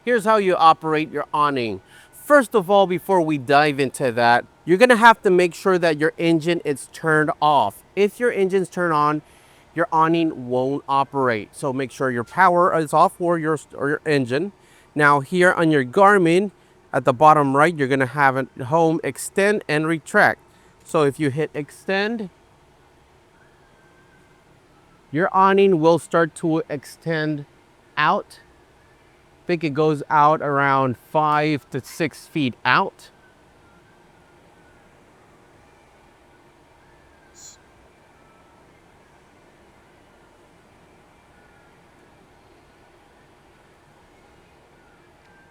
Here's how you operate your awning. First of all, before we dive into that, you're gonna have to make sure that your engine is turned off. If your engine's turned on, your awning won't operate. So make sure your power is off or your engine. Now here on your Garmin, at the bottom right, you're gonna have it home extend and retract. So if you hit extend, your awning will start to extend out. I think it goes out around 5 to 6 feet out.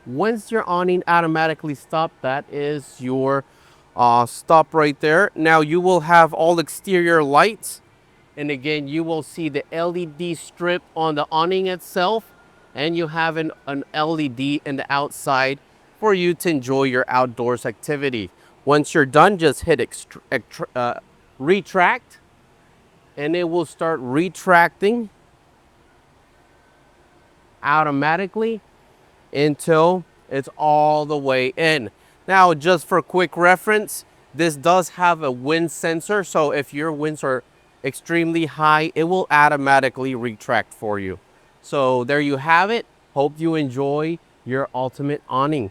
Once your awning automatically stops, that is your stop right there. Now you will have all exterior lights. And again, you will see the LED strip on the awning itself. And you have an LED in the outside for you to enjoy your outdoors activity. Once you're done, just hit retract. And it will start retracting automatically until it's all the way in. Now, just for quick reference, this does have a wind sensor. So if your winds are extremely high, it will automatically retract for you. So there you have it. Hope you enjoy your ultimate awning.